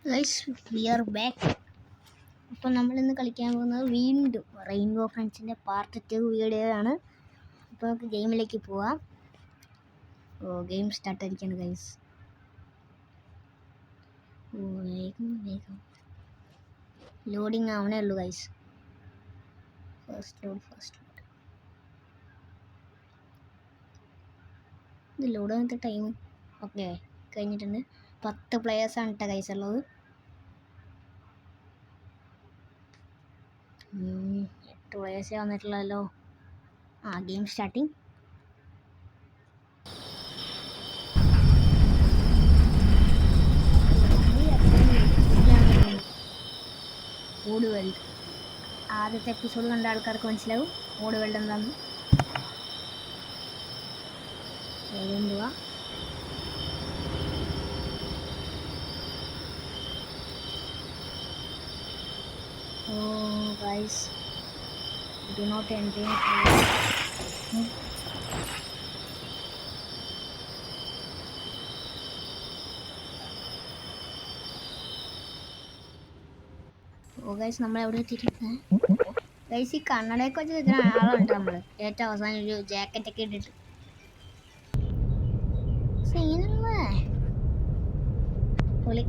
Guys we are back. അപ്പോൾ നമ്മളിന്ന് കളിക്കാൻ പോകുന്നത് വീണ്ടും റെയിൻബോ ഫ്രണ്ട്സിൻ്റെ പാർട്ട് 2 വീഡിയോ ആണ്. അപ്പോൾ നമുക്ക് ഗെയിമിലേക്ക് പോവാം. ഗെയിം സ്റ്റാർട്ട് ആയിരിക്കുകയാണ് ഗൈസ്. വേഗം ലോഡിങ് ആവണേ ഉള്ളൂ ഗൈസ്. ഫസ്റ്റ് ലോഡ് ഇത് ലോഡ് ആകുന്ന ടൈം ഓക്കെ കഴിഞ്ഞിട്ടുണ്ട്. 10 പ്ലെയേഴ്സാണ് കേട്ടോ ഗൈസ് ഉള്ളത്. 8 പ്ലെയേഴ്സേ വന്നിട്ടുള്ളല്ലോ. Game starting. ഓട് വേൾഡ് ആദ്യത്തെ എപ്പിസോഡ് കണ്ട ആൾക്കാർക്ക് മനസ്സിലാവും ഓട് വേൾഡ് എന്താന്ന്. എന്തുവാ guys, do not enter. Guys നമ്മൾ എവിടെ എത്തിയിട്ടുണ്ട് ഗൈസ്? ഈ കണ്ണടയൊക്കെ വെച്ച് നിൽക്കുന്ന ആളുണ്ട് നമ്മൾ. ഏറ്റവും അവസാനം ഒരു ജാക്കറ്റ് ഒക്കെ ഇട്ടിട്ട് സീനല്ലേ പൊളി.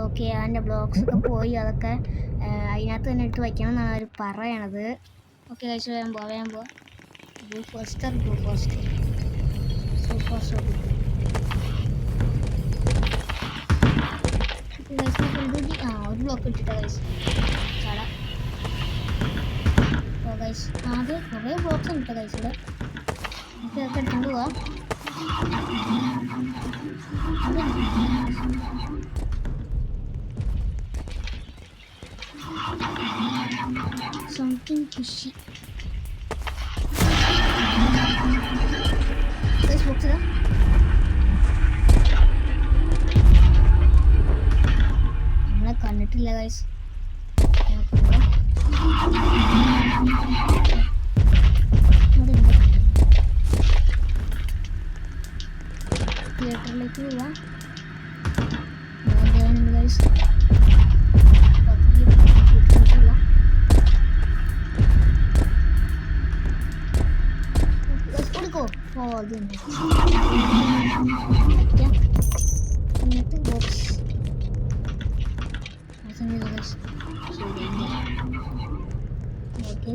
ഓക്കെ, അതിൻ്റെ ബ്ലോക്സ് ഒക്കെ പോയി. അതൊക്കെ അതിനകത്ത് തന്നെ ഇട്ട് വയ്ക്കണം എന്നാണ് അവർ പറയണത്. ഓക്കെ കഴിച്ച് വേഗം പോവാം. Go faster. ഒരു ബ്ലോക്ക് ഇട്ടിട്ടാ ഗൈസ് ചാട. ഗൈസ് അത് കുറേ ബ്ലോക്സ് ഉണ്ട് ഗൈസ് ഇവിടെ. നമുക്ക് അതൊക്കെ എടുത്തുകൊണ്ട് പോവാം. Something fishy. Guys, walk to them. നമ്മളെ കണ്ടിട്ടില്ല ഗൈസ്. തിയേറ്ററിലേക്ക് പോവാം.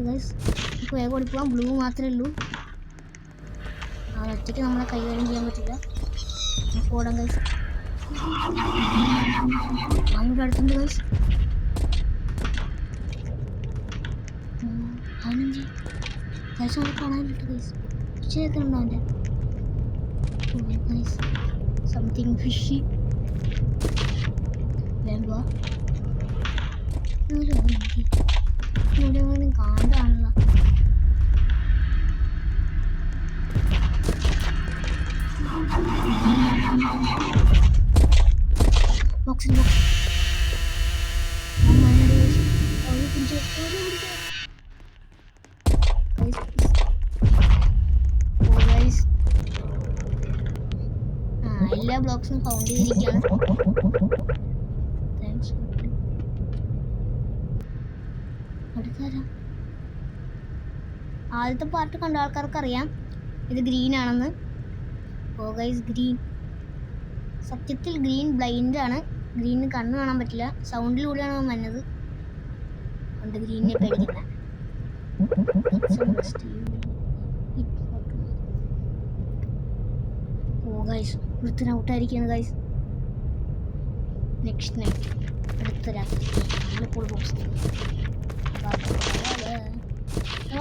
ഗൈസ് വേഗം ഓടിപ്പോവാം. ബ്ലൂ മാത്രമേ ഉള്ളൂ. ഒറ്റയ്ക്ക് നമ്മളെ കൈകാര്യം ചെയ്യാൻ പറ്റില്ല. ഓടാം ഗൈസ്. നമ്മുടെ അടുത്തുണ്ട് ഗൈസ്. 15 ഗൈസ് അവിടെ കാണാനില്ല ഗൈസ്. ഉച്ചയൊക്കെയുണ്ടോ അവൻ്റെ? Guys something fishy. വേഗം ഇവിടെ കാണാനുള്ള ബോക്സിൽ എല്ലാ ബ്ലോക്സും ഫൗണ്ട് ചെയ്തിരിക്കുകയാണ്. ആദ്യത്തെ പാർട്ട് കണ്ട ആൾക്കാർക്ക് അറിയാം ഇത് ഗ്രീൻ ആണെന്ന്. ഗൈസ് ഗ്രീൻ സത്യത്തിൽ ഗ്രീൻ ബ്ലൈൻഡ് ആണ്. ഗ്രീനിന് കണ്ണ് കാണാൻ പറ്റില്ല. സൗണ്ടിലൂടെയാണ് അവൻ വന്നത്. അതുകൊണ്ട് ഗ്രീനിനെ പേടിക്കില്ല. ഗൈസ് ഒരുത്തൻ ഔട്ടായിരിക്കുകയാണ് ഗൈസ്. നെക്സ്റ്റ് നൈറ്റ് അടുത്ത രാത്രി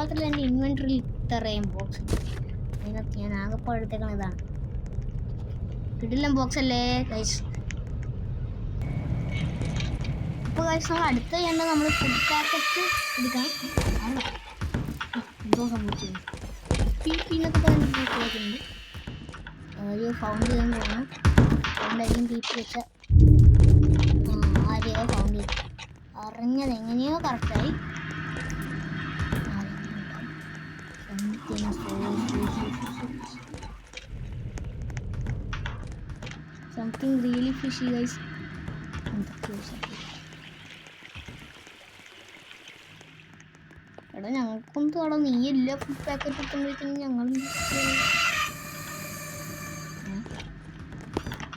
അതുപോലെ എൻ്റെ ഇൻവെൻറ്ററിയിൽ ഇത്രയും ബോക്സ് അതിനകത്ത് ഞാൻ ആകെപ്പാടെടുത്തേക്കാണ്. ഇതാണ് കിടിലൻ ബോക്സ് അല്ലേ ഗൈസ്? ഇപ്പോൾ ഗൈസ് നമ്മൾ അടുത്ത ചെയ്യേണ്ടത് നമ്മൾ ഫുഡ് പാക്കറ്റ് എടുക്കണം. എന്തോ സംഭവിച്ചത് പിന്നൊക്കെ പറഞ്ഞിട്ടുണ്ട്. ഒരു ഫൗണ്ട് ചെയ്യാൻ പോകണം. ഫൗണ്ടായിരിക്കും പീപ്പ് വെച്ച ആരെയോ ഫൗണ്ട് ചെയ്തു. അറിഞ്ഞത് എങ്ങനെയോ കറക്റ്റായി. Something really fishy, guys. എടാ ഞങ്ങൾക്കൊന്നും അവിടെ നീയില്ല ഫുഡ് പാക്കറ്റ് എത്തുമ്പോഴത്തേക്കും ഞങ്ങൾ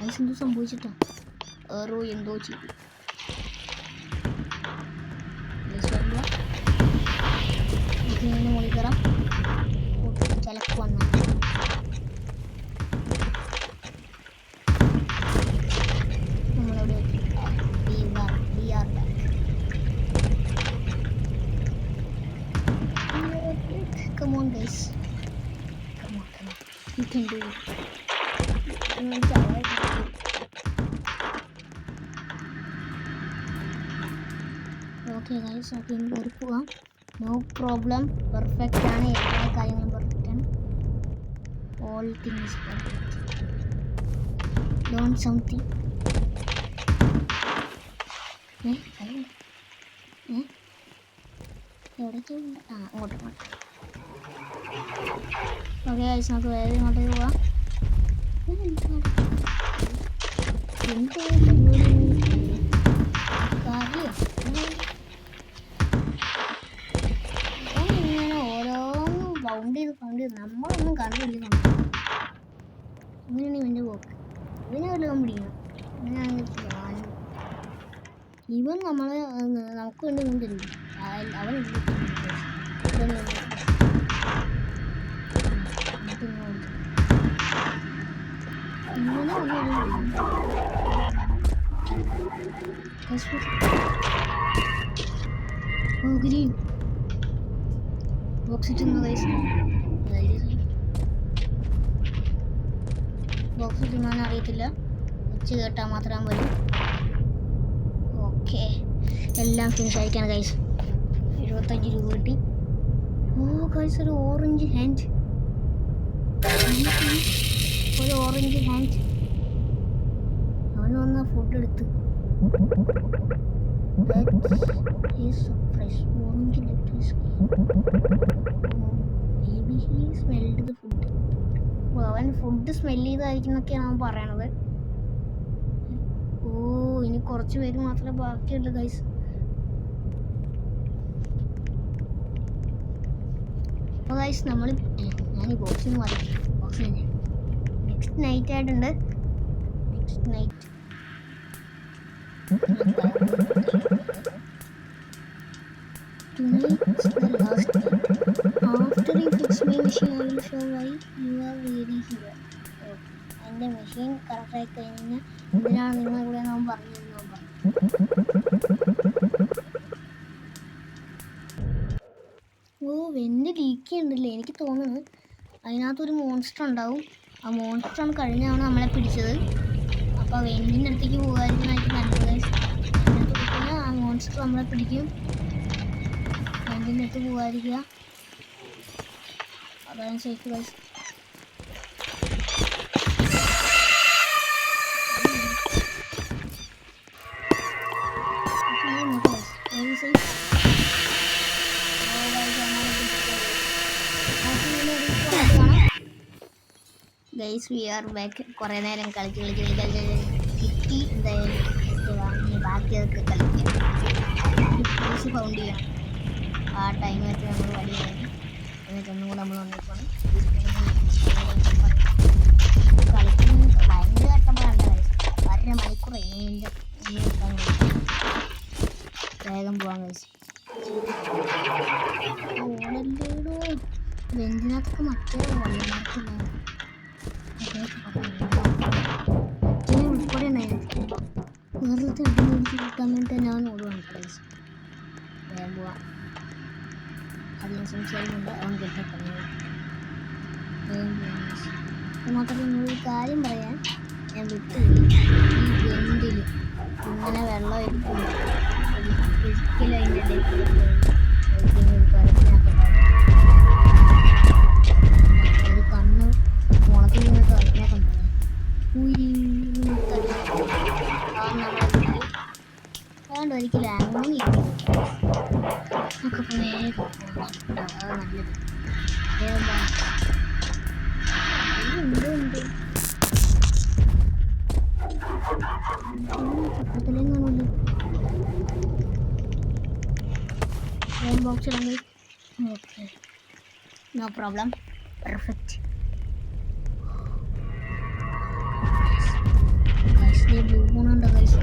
ഐസ് എന്തോ സംഭവിച്ചിട്ടാ ഏറോ എന്തോ ചെയ്തു മോളിക്കറാം ചിലക്ക് വന്നു നമ്മളവിടെ come on guys, come on, you can do it. Okay guys, okay ഇനി പോവാം. No problem, perfect ആണ്. എല്ലാ കാര്യങ്ങളും പെർഫെക്റ്റ് ആണ്. All things perfect. Learn something. എവിടേക്ക് അങ്ങോട്ട് ഓക്കെ ഗൈസ് നമുക്ക് വേറെ ഇങ്ങോട്ടേക്ക് പോവാം ഇങ്ങനെ ഓരോന്നും ബൗണ്ട് ചെയ്ത് നമ്മളൊന്നും കണ്ടുപിടിക്കണം അങ്ങനെയാണ് ഇവൻ്റെ പോക്ക് ഇവനെ വല്ലതും പിടിക്കണം അങ്ങനെയാണെങ്കിൽ ഇവൻ നമ്മളെ നമുക്ക് വേണ്ടി ഒന്നും തരില്ല അവൻ ഗ്രീൻ ബോക്സ് ബോക്സ് തിന്നാൻ അറിയത്തില്ല വെച്ച് കേട്ടാൽ മാത്രം വരും ഓക്കെ എല്ലാം ഫിനിഷ് അയക്കാണ് ഗൈസ് 75 രൂപ കിട്ടി ഓ ഗൈസ് ഒരു ഓറഞ്ച് ഹാൻഡ് അവന് വന്ന ഫുഡ് എടുത്ത് ഫ്രഷ് ഓറഞ്ച് സ്മെൽഡ് ഫുഡ് അവൻ ഫുഡ് സ്മെല് ചെയ്തായിരിക്കുന്നൊക്കെയാണ് അവൻ പറയണത് ഓ ഇനി കുറച്ച് പേര് മാത്രമേ ബാക്കിയുള്ളൂ ഗൈസ് അപ്പോൾ ഗൈസ് നമ്മൾ ഞാൻ ഈ ബോക്സിന് മാറി ബോക്സ് നെക്സ്റ്റ് നൈറ്റ് ആയിട്ടുണ്ട് next night Tonight's the last night. After you fix my machine, I will show why you are really here. എൻ്റെ മെഷീൻ കറക്റ്റായി കഴിഞ്ഞാൽ എന്തിനാണ് നിങ്ങളെ കൂടെ ഞാൻ പറഞ്ഞതെന്ന് ഞാൻ പറഞ്ഞു ഓ വെന്ത് ലീക്ക് ഉണ്ടല്ലേ എനിക്ക് തോന്നുന്നു അതിനകത്തൊരു മോൺസ്റ്റർ ഉണ്ടാവും ആ മോൺസ്റ്ററാണ് കഴിഞ്ഞ തവണ നമ്മളെ പിടിച്ചത് അപ്പോൾ ആ വെന്റിൻ്റെ അടുത്തേക്ക് പോകാതിരിക്കുന്നതായിട്ട് നല്ലത് അതിനകത്ത് കഴിഞ്ഞാൽ ആ മോൺസ്റ്റർ നമ്മളെ പിടിക്കും വെന്റിൻ്റെ അടുത്ത് പോകാതിരിക്കുക അതാണ് safe guys guys we are back കുറേ നേരം കളിച്ച് കിട്ടി എന്തായാലും വാങ്ങി ബാക്കിയൊക്കെ കളിക്കാം പീസ് ഫൗണ്ട് ചെയ്യാം ആ ടൈമായിട്ട് നമ്മൾ വഴി കഴിഞ്ഞു എന്നിട്ട് ഒന്നും കൂടെ നമ്മൾ വന്നിപ്പോണം കളിക്കുന്ന ഭയങ്കര കഷ്ടപ്പാടുണ്ട് ഗൈസ് 1.5 മണിക്കൂർ വേഗം പോവാൻ കഴിച്ചു ഓടല്ലേടോ വെന്റിനകത്തൊക്കെ മറ്റേ വള്ളമാർക്കില്ല ഉൾപ്പെടെ ഉണ്ടായിരുന്നു വെറുതെ അടിമേടിച്ച് കിട്ടാൻ വേണ്ടി ഞാൻ ഓടുവാണ് കഴിച്ചു വേഗം പോവാം അധികം സംസാരിക്കുന്നുണ്ട് അവൻ കിട്ടപ്പെടുന്നത് വേഗം പോവാൻ മാത്രമല്ല നിങ്ങളൊരു കാര്യം പറയാൻ ഞാൻ വിട്ടു ഈ വെന്തിൽ ഇങ്ങനെ വെള്ളം ഒരിക്കലും അതിൻ്റെ ഇടയിൽ ഒരു കണ്ണ് മുളത്തിൽ നിന്ന് കളിക്കാൻ കണ്ടത് അതുകൊണ്ട് ഒരിക്കലും അങ്ങനെ ഒക്കെ നല്ലത് ബോക്സ് ഇടങ്ങൾ. Okay, no problem, perfect. Blue മൂണുണ്ടോ ഗൈസ്?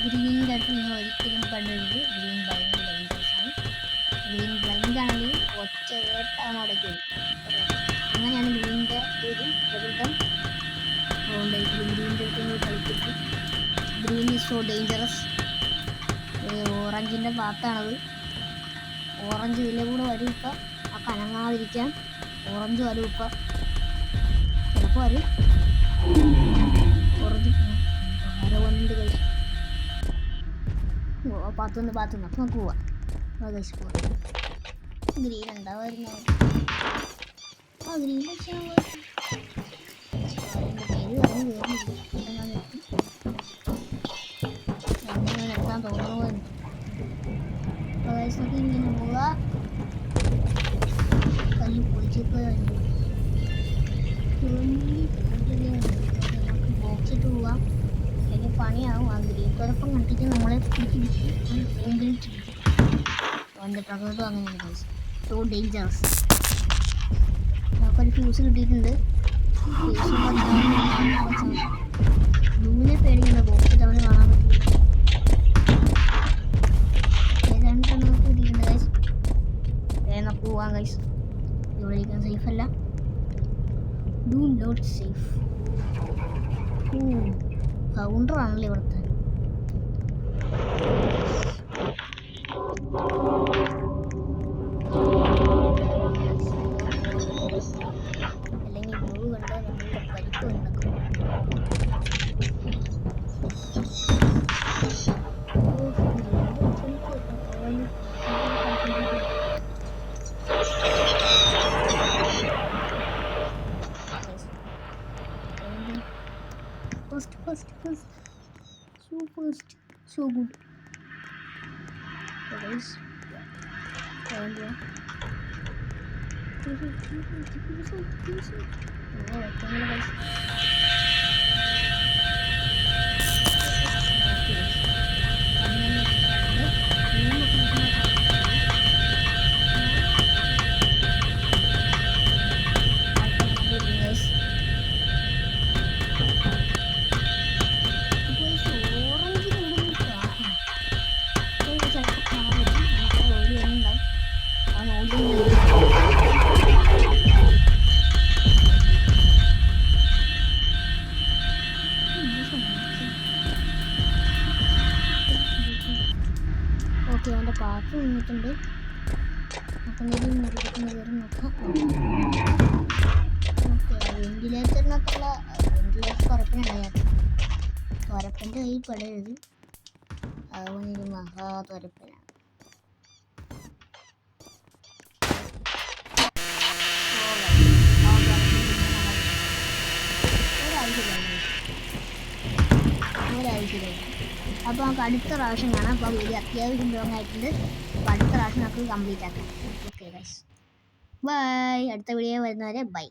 ഗ്രീനിൻ്റെ അടുത്ത് നിങ്ങൾ ഒരിക്കലും കണ്ടത് ഗ്രീൻ ഭയങ്കര ഡേഞ്ചറസ് ആണ്. ഗ്രീൻ ബ്ലൈൻഡ് ആണെങ്കിൽ ഒറ്റ വേട്ടാണ് അവിടേക്ക് വരും. അങ്ങനെയാണ് ഗ്രീനിൻ്റെ ഒരു പ്രകൃതം. അതുകൊണ്ട് ഗ്രീനിൻ്റെ അടുത്ത് നിങ്ങൾ കളിക്കരുത്. Green is so dangerous. ഓറഞ്ചിൻ്റെ പാത്താണത്. ഓറഞ്ച് ഇതിലെ കൂടെ വരും. ഇപ്പം ആ കനങ്ങാതിരിക്കാൻ ഓറഞ്ച് വരും. ഇപ്പം ചിലപ്പോൾ വരും. ഓറഞ്ച് ആരോ വന്നിട്ട് കഴിച്ചു. പാത്തുനിന്ന് അപ്പം നമുക്ക് പോവാം. കഴിച്ച് പോവാം. ഗ്രീൻ ഉണ്ടാവുമായിരുന്നു. ആ ഗ്രീൻ വെച്ചാൽ പേര് പറഞ്ഞു കയറുന്നില്ല. നിർത്താൻ തോന്നുന്നു. പ്രദേശത്ത് ഇങ്ങനെ പോവുക. കല്ല് പൊളിച്ചൊക്കെ നമുക്ക് ബോക്സ് ഇട്ട് പോവാം. അല്ലെങ്കിൽ പണിയാവും. ആ ഗ്രീൻ കുഴപ്പം കണ്ടിട്ട് നമ്മളെ അവൻ്റെ പ്രകൃതം അങ്ങനെയാണ്. So dangerous. നമുക്കൊരു ഫ്യൂസ് കിട്ടിയിട്ടുണ്ട്. ബ്ലൂവിനെ പേടിക്കുന്ന ബോക്സ് തവണ കാണാൻ പറ്റും. ഏതാണ്ട് നമുക്ക് കിട്ടിയിട്ടുണ്ട് ഗൈസ്. നമുക്ക് പോവാം ഗൈസ്. ഇവിടെ ഇരിക്കാൻ സേഫ് അല്ല. Do not safe. കൗണ്ടറാണല്ലോ ഇവിടുത്തെ. അല്ലെങ്കിൽ ബ്ലൂ കണ്ട് നമ്മളുടെ പരിപ്പ് ഉണ്ടാക്കും. First. So good. Guys. And okay, അവൻ്റെ പാത്ത് നിന്നിട്ടുണ്ട്. അപ്പം കയറി നോക്കാം. Okay, വെന്റിലേറ്ററിനകത്തുള്ള ventilator തുരപ്പനുണ്ടായിരുന്നു. തുരപ്പൻ്റെ കയ്യിൽ പെടരുത്. അതുകൊണ്ടൊരു മഹാ തുരപ്പനാണ്. ഒരാഴ്ചയിലായി. അപ്പോൾ നമുക്ക് അടുത്ത പ്രാവശ്യം കാണാം. അപ്പോൾ വീഡിയോ അത്യാവശ്യം ലോങ് ആയിട്ടുണ്ട്. അപ്പോൾ അടുത്ത പ്രാവശ്യം നമുക്ക് കംപ്ലീറ്റ് ആക്കാം. Okay guys, bye. അടുത്ത വീഡിയോ വരുന്നവരെ ബൈ.